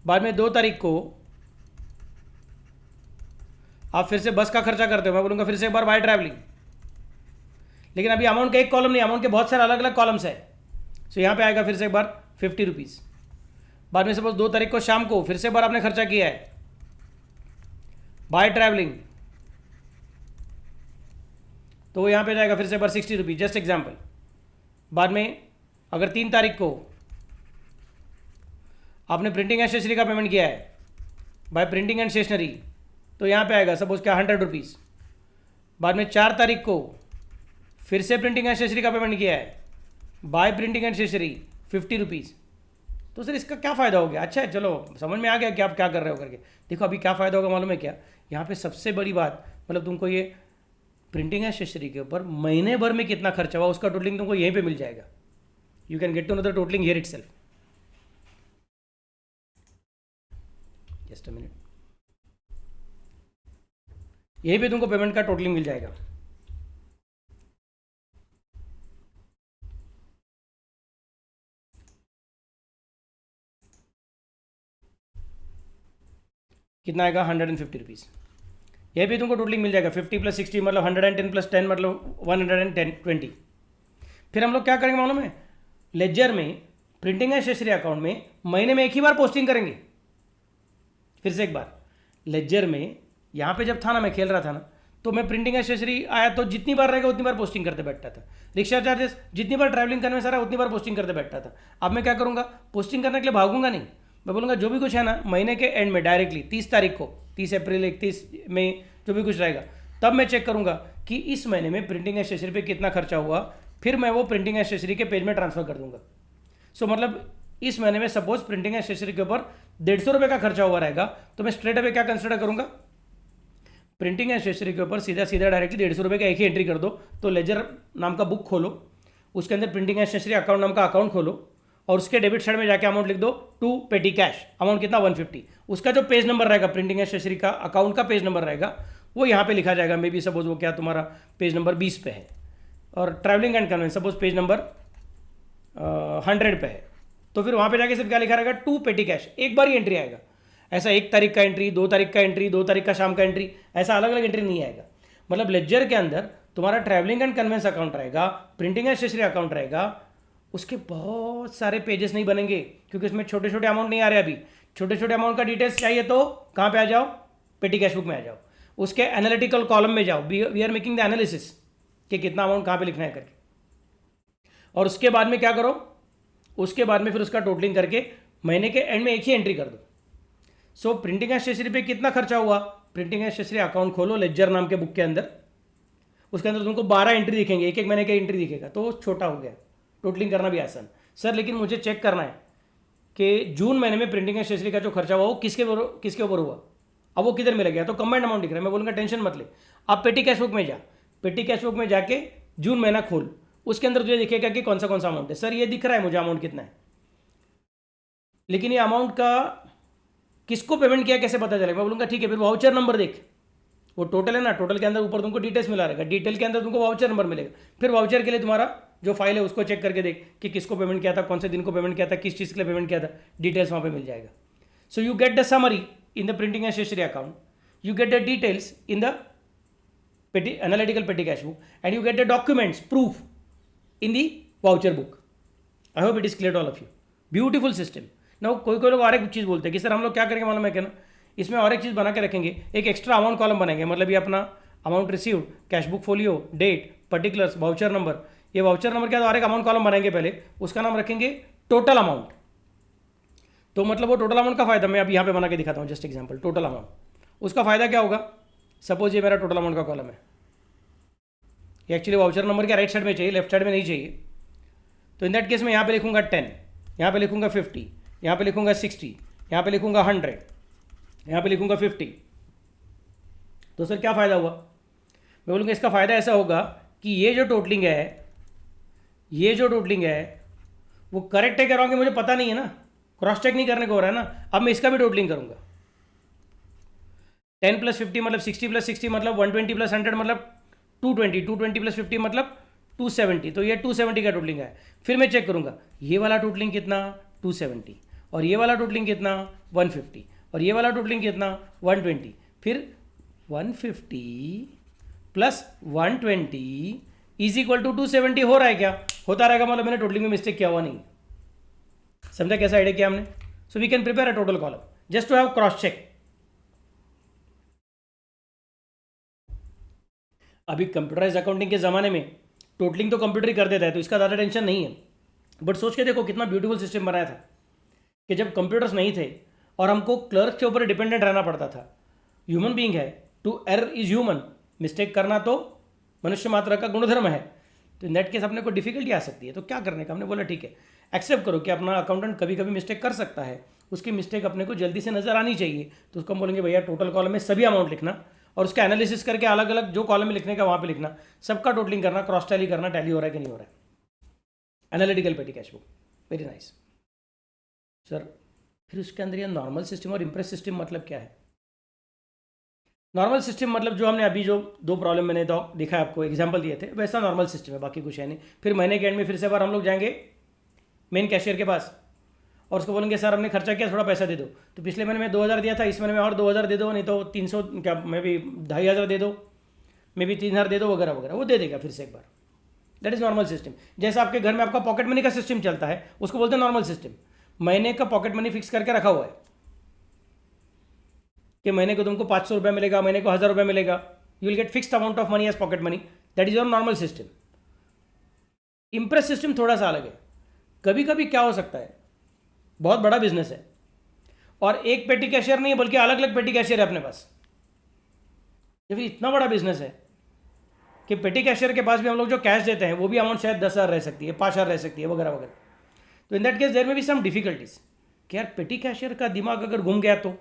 बाद में 2 तारीख को आप फिर से बस का खर्चा करते हो, मैं बोलूँगा फिर से एक बार बाय ट्रैवलिंग, लेकिन अभी अमाउंट का एक कॉलम नहीं, अमाउंट के बहुत सारे अलग अलग कॉलम्स है। सो यहाँ पे आएगा फिर से एक बार 50 रुपीज़। बाद में सपोज 2 तारीख को शाम को फिर से एक बार आपने खर्चा किया है बाय ट्रैवलिंग, तो यहाँ पे जाएगा फिर से एक बार 60 रुपीज़, जस्ट एग्जाम्पल। बाद में अगर 3 तारीख को आपने प्रिंटिंग एंड स्टेशनरी का पेमेंट किया है बाय प्रिंटिंग एंड स्टेशनरी, तो यहाँ पे आएगा सपोज क्या 100 रुपीज़। बाद में 4 तारीख को फिर से प्रिंटिंग एंड स्टेशनरी का पेमेंट किया है by printing and stationery 50 rupees. तो सर इसका क्या फ़ायदा हो गया? अच्छा है, चलो समझ में आ गया कि आप क्या कर रहे हो करके। देखो अभी क्या फ़ायदा होगा मालूम है क्या? यहाँ पे सबसे बड़ी बात, मतलब तुमको ये प्रिंटिंग एंड स्टेशनरी के ऊपर महीने भर में कितना खर्चा हुआ उसका टोटलिंग तुमको यहीं पे मिल जाएगा। You can get to know the totalling here itself. Just a minute, यहीं पे तुमको पेमेंट का टोटलिंग मिल जाएगा। कितना आएगा 150 रुपीज़। ये भी तुमको टोटलिंग मिल जाएगा 50 + 60 मतलब 110 + 10 मतलब 120। फिर हम लोग क्या करेंगे मालूम है, लेजर में प्रिंटिंग एंड स्टेशनरी अकाउंट में महीने में एक ही बार पोस्टिंग करेंगे। फिर से एक बार, लेजर में यहाँ पे जब था ना, मैं खेल रहा था ना, तो मैं प्रिंटिंग एंड स्टेशनरी आया तो जितनी बार रहेगा उतनी बार पोस्टिंग करते बैठता था। रिक्शा चार्जेस जितनी बार ट्रैवलिंग करने से रहा उतनी बार पोस्टिंग करते बैठता था। अब मैं क्या करूँगा, पोस्टिंग करने के लिए भागूंगा नहीं, मैं बोलूँगा जो भी कुछ है ना महीने के एंड में डायरेक्टली 30 तारीख को, 30 अप्रैल 31 मई जो भी कुछ रहेगा, तब मैं चेक करूँगा कि इस महीने में प्रिंटिंग एंड स्टेशनरी पे कितना खर्चा हुआ, फिर मैं वो प्रिंटिंग एंड स्टेशनरी के पेज में ट्रांसफर कर दूंगा। सो मतलब इस महीने में सपोज प्रिंटिंग एंड स्टेशनरी के ऊपर 150 रुपये का खर्चा हुआ रहेगा, तो मैं स्ट्रेट अवे क्या कंसिडर करूंगा, प्रिंटिंग एंड स्टेशनरी के ऊपर सीधा सीधा डायरेक्टली 150 रुपये का एक ही एंट्री कर दो। तो लेजर नाम का बुक खोलो, उसके अंदर प्रिंटिंग एंड स्टेशनरी अकाउंट नाम का अकाउंट खोलो और उसके डेबिट साइड में जाके अमाउंट लिख दो टू पेटी कैश, अमाउंट कितना 150। उसका जो पेज नंबर रहेगा प्रिंटिंग एंड स्टेशनरी का अकाउंट का पेज नंबर रहेगा वो यहाँ पे लिखा जाएगा। मे बी सपोज वो क्या तुम्हारा पेज नंबर 20 पे है और travelling and conveyance suppose page number 100 पे है, तो फिर वहाँ पे जाके सिर्फ क्या लिखा रहेगा, टू पेटी कैश। एक बार ही एंट्री आएगा, ऐसा 1 तारीख का एंट्री, 2 तारीख का एंट्री, 2 तारीख का शाम का एंट्री, ऐसा अलग अलग एंट्री नहीं आएगा। मतलब लेजर के अंदर तुम्हारा ट्रैवलिंग एंड कन्वेंस अकाउंट रहेगा, प्रिंटिंग एंड स्टेशनरी अकाउंट रहेगा, उसके बहुत सारे पेजेस नहीं बनेंगे क्योंकि इसमें छोटे छोटे अमाउंट नहीं आ रहे। अभी छोटे छोटे अमाउंट का डिटेल्स चाहिए तो कहाँ पे आ जाओ, पेटी कैश बुक में आ जाओ, उसके एनालिटिकल कॉलम में जाओ, we are making the analysis कि कितना अमाउंट कहाँ पे लिखना है करके, और उसके बाद में क्या करो, उसके बाद में फिर उसका टोटलिंग करके महीने के एंड में एक ही एंट्री कर दो। सो प्रिंटिंग एंड स्टेशनरी पे कितना खर्चा हुआ, प्रिंटिंग एंड स्टेशनरी अकाउंट खोलो लेजर नाम के बुक के अंदर, उसके अंदर तुमको 12 एंट्री दिखेंगे, एक एक महीने का एंट्री दिखेगा, तो छोटा हो गया, टोटलिंग करना भी आसान। सर लेकिन मुझे चेक करना है कि जून महीने में प्रिंटिंग एंड स्टेशनरी का जो खर्चा हुआ वो किसके ऊपर हुआ, अब वो किधर मिल गया, तो कंबाइंड अमाउंट दिख रहा है। मैं बोलूँगा टेंशन मत ले, आप पेटी कैश बुक में जा, पेटी कैश बुक में जाके जून महीना खोल, उसके अंदर तुझे दिखेगा कि कौन सा अमाउंट है। सर ये दिख रहा है मुझे अमाउंट कितना है, लेकिन ये अमाउंट का किसको पेमेंट किया कैसे पता चलेगा। मैं बोलूँगा ठीक है, फिर वाउचर नंबर देख, वो टोटल है ना, टोटल के अंदर ऊपर तुमको डिटेल्स मिला रहेगा, डिटेल के अंदर तुमको वाउचर नंबर मिलेगा। फिर वाउचर के लिए तुम्हारा जो फाइल है उसको चेक करके देख कि किसको पेमेंट किया था, कौन से दिन को पेमेंट किया था, किस चीज़ के लिए पेमेंट किया था, डिटेल्स वहाँ पे मिल जाएगा। So you get the summary in the printing and stationery account, you get the details in the analytical petty cash book, and you get the documents proof in the voucher book. I hope it is clear to all of you. Beautiful system. Now कोई लोग और एक चीज़ बोलते हैं कि sir हम लोग क्या करेंगे मालूम है क्या ना, इसमें और एक चीज़ बना के रखेंगे, एक एक्स्ट्रा अमाउंट कॉलम बनाएंगे। मतलब ये अपना amount received, cash book folio, date, particulars, voucher number, ये वाउचर नंबर क्या और एक अमाउंट कॉलम बनाएंगे, पहले उसका नाम रखेंगे टोटल अमाउंट। तो मतलब वो टोटल अमाउंट का फायदा मैं अभी यहाँ पे बना के दिखाता हूँ, जस्ट एग्जाम्पल। टोटल अमाउंट, उसका फायदा क्या होगा, सपोज ये मेरा टोटल अमाउंट का कॉलम है, ये एक्चुअली वाउचर नंबर के राइट साइड में चाहिए, लेफ्ट साइड में नहीं चाहिए। तो इन दैट केस मैं यहाँ पे लिखूंगा 10, यहाँ पे लिखूंगा 50, यहाँ पे लिखूंगा 60, यहाँ पे लिखूंगा 100, यहाँ पे लिखूंगा 50। तो सर क्या फ़ायदा हुआ, मैं बोलूँगा इसका फ़ायदा ऐसा होगा कि ये जो टोटलिंग है वो करेक्ट है क्या रॉन्ग है मुझे पता नहीं है ना, क्रॉस चेक नहीं करने को हो रहा है ना। अब मैं इसका भी टोटलिंग करूँगा, 10 + 50 मतलब 60 + 60 मतलब 120 + 100 मतलब 220, 220 + 50 मतलब 270। तो ये 270 का टोटलिंग है। फिर मैं चेक करूँगा ये वाला टोटलिंग कितना 270, और ये वाला टोटलिंग कितना 150, और ये वाला टोटलिंग कितना 120। फिर 150 + 120 = 270 हो रहा है क्या, होता रहेगा, मतलब मैंने टोटलिंग में मिस्टेक किया हुआ नहीं। समझा कैसा आइडिया किया हमने। So we can prepare a total column just to have cross check. अभी कंप्यूटराइज अकाउंटिंग के ज़माने में टोटलिंग तो कंप्यूटर ही कर देता है, तो इसका ज़्यादा टेंशन नहीं है। बट सोच के देखो कितना ब्यूटीफुल सिस्टम बनाया था कि जब कंप्यूटर्स नहीं थे और हमको क्लर्क के ऊपर डिपेंडेंट रहना पड़ता था। ह्यूमन बीइंग है, to error is human, mistake करना तो मनुष्य मात्र का गुणधर्म है। तो इन दैट केस अपने को डिफिकल्टी आ सकती है, तो क्या करने का, हमने बोला ठीक है एक्सेप्ट करो कि अपना अकाउंटेंट कभी कभी मिस्टेक कर सकता है, उसकी मिस्टेक अपने को जल्दी से नजर आनी चाहिए। तो उसको हम बोलेंगे भैया टोटल कॉलम में सभी अमाउंट लिखना और उसका एनालिसिस करके अलग अलग जो कॉलम में लिखने का वहाँ पे लिखना, सबका टोटलिंग करना, क्रॉस टैली करना, टैली हो रहा है कि नहीं हो रहा है। Analytical petty cash book, very nice sir. फिर उसके अंदर ये नॉर्मल सिस्टम और इम्प्रेस सिस्टम मतलब क्या है। नॉर्मल सिस्टम मतलब जो हमने अभी जो 2 प्रॉब्लम मैंने दिखा है आपको, एग्जाम्पल दिए थे, वैसा नॉर्मल सिस्टम है, बाकी कुछ है नहीं। फिर महीने के एंड में फिर से बार हम लोग जाएंगे मेन कैशियर के पास और उसको बोलेंगे सर हमने खर्चा किया, थोड़ा पैसा दे दो, तो पिछले महीने में 2000 दिया था, इस महीने में और 2000 दे दो, नहीं तो 300 क्या मे भी 2500 दे दो, मे भी 3000 दे दो, वगैरह वगैरह, वो दे देगा फिर से एक बार। That is normal system. जैसे आपके घर में आपका पॉकेट मनी का सिस्टम चलता है, उसको बोलते हैं नॉर्मल सिस्टम। महीने का पॉकेट मनी फिक्स करके रखा हुआ है कि महीने को तुमको 500 रुपया मिलेगा, महीने को 1000 रुपया मिलेगा, you will get fixed amount of money as pocket money, that is your normal system. Imprest system थोड़ा सा अलग है। कभी कभी क्या हो सकता है, बहुत बड़ा बिजनेस है और एक पेटी कैशियर नहीं है बल्कि अलग अलग पेटी कैशियर है अपने पास, या फिर इतना बड़ा बिजनेस है कि पेटी कैशियर के पास भी हम लोग जो कैश देते हैं वो भी अमाउंट शायद 10,000 रह सकती है, 5,000 रह सकती है, वगैरह वगैरह। तो इन दैट केस देयर में भी सम डिफिकल्टीज कि यार पेटी कैशियर का दिमाग अगर घूम गया तो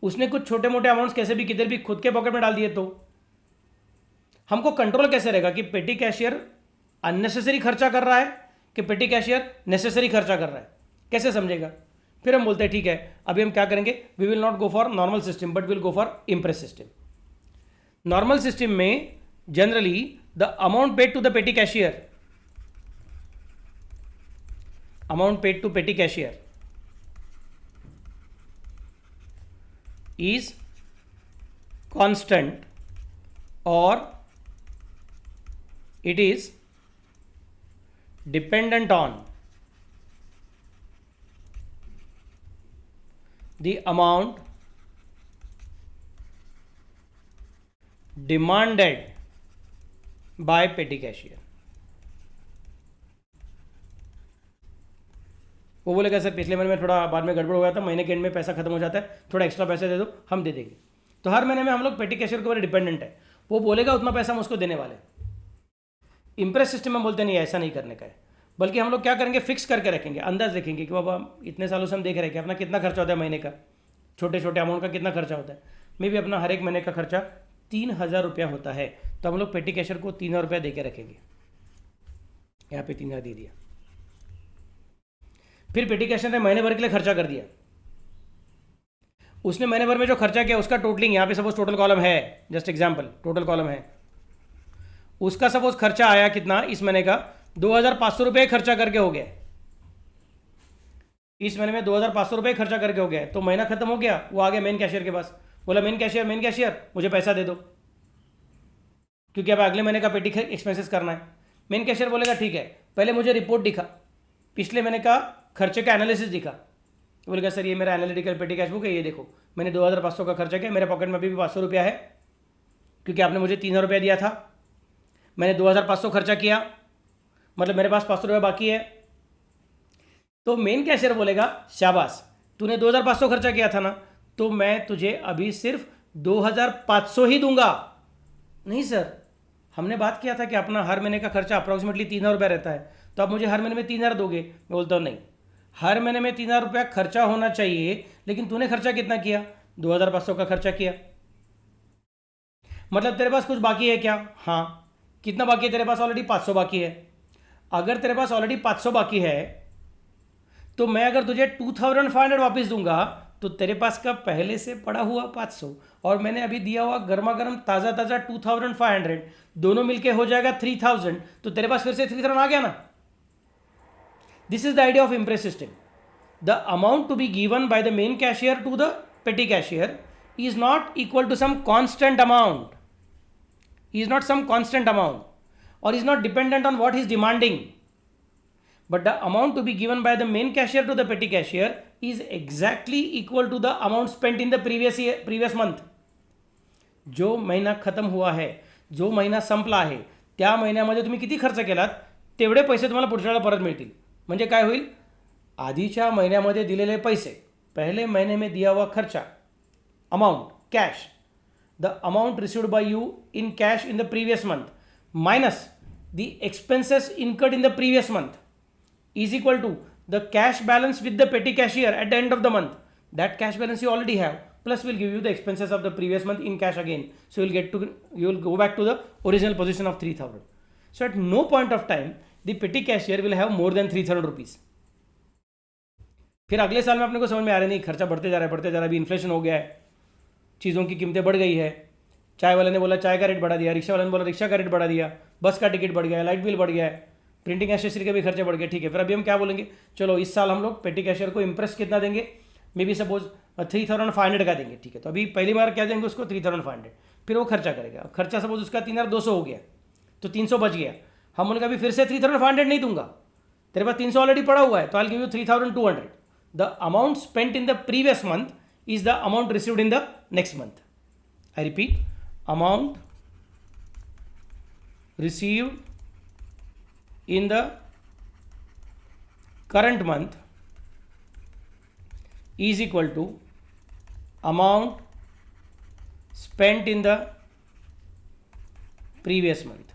उसने कुछ छोटे मोटे अमाउंट्स कैसे भी किधर भी खुद के पॉकेट में डाल दिए तो हमको कंट्रोल कैसे रहेगा कि पेटी कैशियर अननेसेसरी खर्चा कर रहा है कि पेटी कैशियर नेसेसरी खर्चा कर रहा है, कैसे समझेगा? फिर हम बोलते हैं ठीक है, अभी हम क्या करेंगे, we will not go for normal system but will go for imprest system. Normal system में generally the amount paid to the petty cashier, amount paid to petty cashier is constant or it is dependent on the amount demanded by petty cashier। वो बोलेगा sir पिछले महीने में थोड़ा बाद में गड़बड़ हो गया था, महीने के एंड में पैसा खत्म हो जाता है, थोड़ा एक्स्ट्रा पैसे दे दो, हम दे देंगे। तो हर महीने में हम लोग पेटी कैशियर के ऊपर डिपेंडेंट है, वो बोलेगा उतना पैसा हम उसको देने वाले। इम्प्रेस सिस्टम में बोलते नहीं, ऐसा नहीं करने का है, बल्कि हम लोग क्या करेंगे, फिक्स करके रखेंगे, अंदाज रखेंगे कि बाबा इतने सालों से हम देख रहे हैं कि अपना कितना खर्चा होता है महीने का, छोटे छोटे अमाउंट का कितना खर्चा होता है। मे भी अपना हर एक महीने का खर्चा 3,000 रुपया होता है, तो हम लोग पेटी कैशियर को 3,000 रुपया दे के रखेंगे। यहाँ पे 3,000 दे दिया, फिर पेटी कैशियर ने महीने भर के लिए खर्चा कर दिया, उसने महीने भर में जो खर्चा किया उसका टोटलिंग यहाँ पे सपोज टोटल कॉलम है, जस्ट एग्जांपल टोटल कॉलम है, उसका सपोज खर्चा आया कितना इस महीने का 2,500 रुपये खर्चा करके हो गया, इस महीने में 2,500 रुपये खर्चा करके हो गया। तो महीना खत्म हो गया, वो आ गया मेन कैशियर के पास, बोला मेन कैशियर मुझे पैसा दे दो, क्योंकि अब अगले महीने का पेटी एक्सपेंसेस करना है। मेन कैशियर बोलेगा ठीक है, पहले मुझे रिपोर्ट दिखा, पिछले महीने का खर्चे का एनालिसिस दिखा। बोलेगा सर ये मेरा एनालिटिकल पेटी कैश बुक है, ये देखो मैंने 2,500 का खर्चा किया, मेरे पॉकेट में अभी भी 500 रुपया है, क्योंकि आपने मुझे 3,000 रुपया दिया था, मैंने 2,500 खर्चा किया, मतलब मेरे पास 500 रुपया बाकी है। तो मेन कैशियर बोलेगा शाबाश, तूने 2,500 खर्चा किया था ना, तो मैं तुझे अभी सिर्फ 2,500 ही दूंगा। नहीं सर, हमने बात किया था कि अपना हर महीने का खर्चा अप्रॉक्सीमेटली 3,000 रुपया रहता है, तो आप मुझे हर महीने में 3,000 दोगे। मैं बोलता हूँ नहीं, हर महीने में 3,000 रुपया खर्चा होना चाहिए, लेकिन तूने खर्चा कितना किया, 2,500 का खर्चा किया, मतलब तेरे पास कुछ बाकी है क्या? हाँ, कितना बाकी है तेरे पास? ऑलरेडी 500 बाकी है। अगर तेरे पास ऑलरेडी 500 बाकी है, तो मैं अगर तुझे 2,500 वापस दूंगा, तो तेरे पास का पहले से पड़ा हुआ 500 और मैंने अभी दिया हुआ गर्मा गर्म ताज़ा ताज़ा 2,500, दोनों मिलके हो जाएगा 3,000, तो तेरे पास फिर से 3,000 आ गया ना। This is the idea of impress system. The amount to be given by the main cashier to the petty cashier is not equal to some constant amount. He is not some constant amount or is not dependent on what he is demanding. But the amount to be given by the main cashier to the petty cashier is exactly equal to the amount spent in the previous month. जो महीना खत्म हुआ है, जो महीना संपला आहे, त्या महिन्यामध्ये तुम्ही किती खर्च केलात तेवढे पैसे तुम्हाला पुढच्या वेळेला परत मिळतील। म्हणजे काय होईल, आधीच्या महिन्यामध्ये दिलेले पैसे, पहले महीने में दिया हुआ खर्चा, amount cash, the amount received by you in cash in the previous month minus the expenses incurred in the previous month is equal to the cash balance with the petty cashier at the end of the month. That cash balance you already have, plus will give you the expenses of the previous month in cash again. So you will go back to the original position of 3,000. So at no point of time the petty cashier will have more than 3,000 rupees. फिर अगले साल में अपने को समझ में आ रहा नहीं, खर्चा बढ़ते जा रहा है, अभी इन्फ्लेशन हो गया है, चीज़ों की कीमतें बढ़ गई है, चाय वाले ने बोला चाय का रेट बढ़ा दिया, रिक्शा वाले ने बोला रिक्शा का रेट बढ़ा दिया, बस का टिकट बढ़ गया है, लाइट बिल बढ़ गया है, प्रिंटिंग एसेसरी के भी खर्चे बढ़ गए, ठीक है। फिर अभी हम क्या बोलेंगे, चलो इस साल हम लोग पेटी कैशियर को इम्प्रेस कितना देंगे, मे बी सपोज 3,500 का देंगे, ठीक है। तो अभी पहली बार क्या देंगे उसको 3,500, फिर वो खर्चा करेगा, खर्चा सपोज उसका 3,200 हो गया, तो 300 बच गया। हम उनका भी फिर से 3,500 नहीं दूंगा, तेरे पास 300 ऑलरेडी पड़ा हुआ है, तो I give you 3,200। The amount spent in the previous month is the amount received in the next month. I repeat, amount received in the current month is equal to amount spent in the previous month.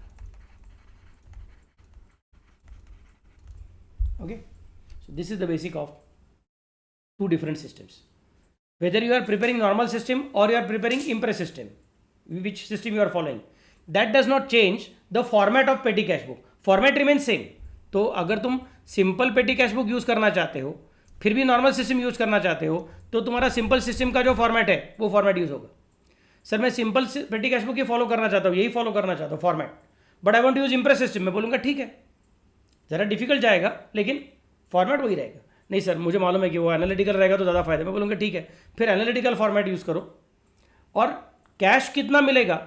Okay, so this is the basic of two different systems. Whether you are preparing normal system or you are preparing impress system, which system you are following, that does not change the format of petty cash book. Format remain same. तो अगर तुम simple petty cash book use करना चाहते हो, फिर भी normal system use करना चाहते हो, तो तुम्हारा सिंपल सिस्टम का जो फॉर्मेट है वो फॉर्मेट यूज़ होगा। सर मैं सिंपल पेटी कैश बुक ही फॉलो करना चाहता हूँ, यही फॉलो करना चाहता हूँ format, but I want to use imprest system. मैं बोलूँगा ठीक है, ज़रा डिफिकल्ट जाएगा लेकिन फॉर्मेट वही रहेगा। नहीं सर मुझे मालूम है कि वो एनालिटिकल रहेगा तो ज़्यादा फायदा। मैं बोलूँगा ठीक है, फिर एनालिटिकल फॉर्मेट यूज़ करो, और कैश कितना मिलेगा,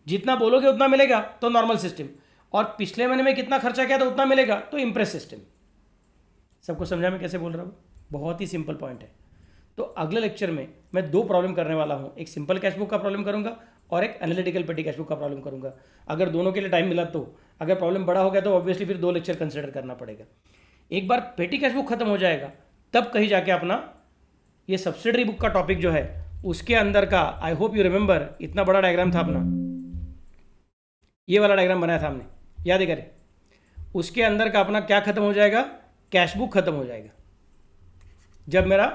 जितना बोलोगे उतना मिलेगा तो नॉर्मल सिस्टम, और पिछले महीने में कितना खर्चा किया तो उतना मिलेगा तो इम्प्रेस सिस्टम। सबको समझा मैं कैसे बोल रहा हूँ? बहुत ही सिंपल पॉइंट है। तो अगले लेक्चर में मैं दो प्रॉब्लम करने वाला हूँ, एक सिंपल कैश बुक का प्रॉब्लम करूँगा और एक एनालिटिकल पेटी कैश बुक का प्रॉब्लम करूँगा। अगर दोनों के लिए टाइम मिला तो, अगर प्रॉब्लम बड़ा हो गया तो ऑब्वियसली फिर 2 लेक्चर कंसिडर करना पड़ेगा। एक बार पेटी कैश बुक खत्म हो जाएगा तब कहीं जाके अपना ये सब्सिडरी बुक का टॉपिक जो है उसके अंदर का, आई होप यू रिमेंबर, इतना बड़ा डायग्राम था अपना, ये वाला डायग्राम बनाया था हमने, याद है करें, उसके अंदर का अपना क्या खत्म हो जाएगा, कैश बुक खत्म हो जाएगा। जब मेरा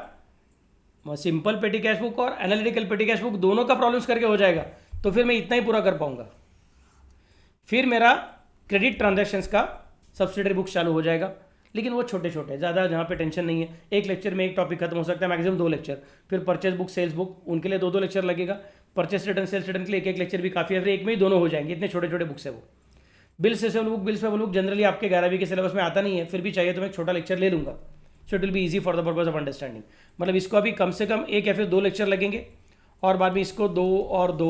सिंपल पेटी कैश बुक और एनालिटिकल पेटी कैश बुक दोनों का प्रॉब्लम्स करके हो जाएगा तो फिर मैं इतना ही पूरा कर पाऊंगा। फिर मेरा क्रेडिट ट्रांजैक्शंस का सब्सिडरी बुक चालू हो जाएगा, लेकिन वो छोटे छोटे, ज़्यादा जहाँ पे टेंशन नहीं है। एक लेक्चर में एक टॉपिक खत्म हो सकता है, मैक्सिमम 2 लेक्चर। फिर परचेज बुक, सेल्स बुक, उनके लिए 2 लेक्चर लगेगा। परचेस रिटर्न, सेल्स रिटर्न के लिए एक लेक्चर भी काफ़ी है, फिर एक में ही दोनों हो जाएंगे। इतने छोटे छोटे बुक्स है वो। Bills receivable book, bills payable book generally आपके 11वीं के सिलेबस में आता नहीं है, फिर भी चाहिए तो मैं एक छोटा लेक्चर ले लूँगा, so it will be easy for the purpose of understanding. मतलब इसको अभी कम से कम 1 या फिर 2 लेक्चर लगेंगे, और बाद में इसको 2 और 2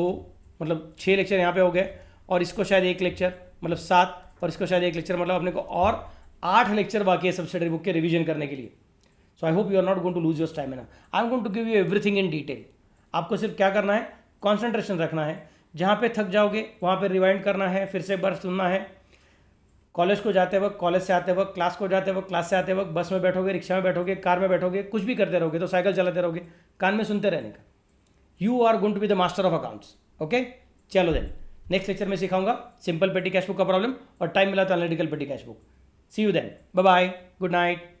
मतलब 6 लेक्चर यहाँ पे हो गए, और इसको शायद 1 लेक्चर मतलब 7, और इसको शायद 1 लेक्चर, मतलब अपने को और 8 लेक्चर बाकी है सब्सिडरी बुक के रिवीजन करने के लिए। So I hope you are not going to lose your stamina. I am going to give you everything in detail. आपको सिर्फ क्या करना है, कॉन्सेंट्रेशन रखना है। जहाँ पे थक जाओगे वहाँ पे रिवाइंड करना है, फिर से एक बार सुनना है। कॉलेज को जाते वक्त, कॉलेज से आते वक्त, क्लास को जाते वक्त, क्लास से आते वक्त, बस में बैठोगे, रिक्शा में बैठोगे, कार में बैठोगे, कुछ भी करते रहोगे तो साइकिल चलाते रहोगे, कान में सुनते रहने का। You are going to be the master of accounts. Okay, चलो देन नेक्स्ट लेक्चर में सिखाऊंगा सिंपल पेटी कैश बुक का प्रॉब्लम, और टाइम मिला तो analytical petty cash book. See you then, bye bye, good night.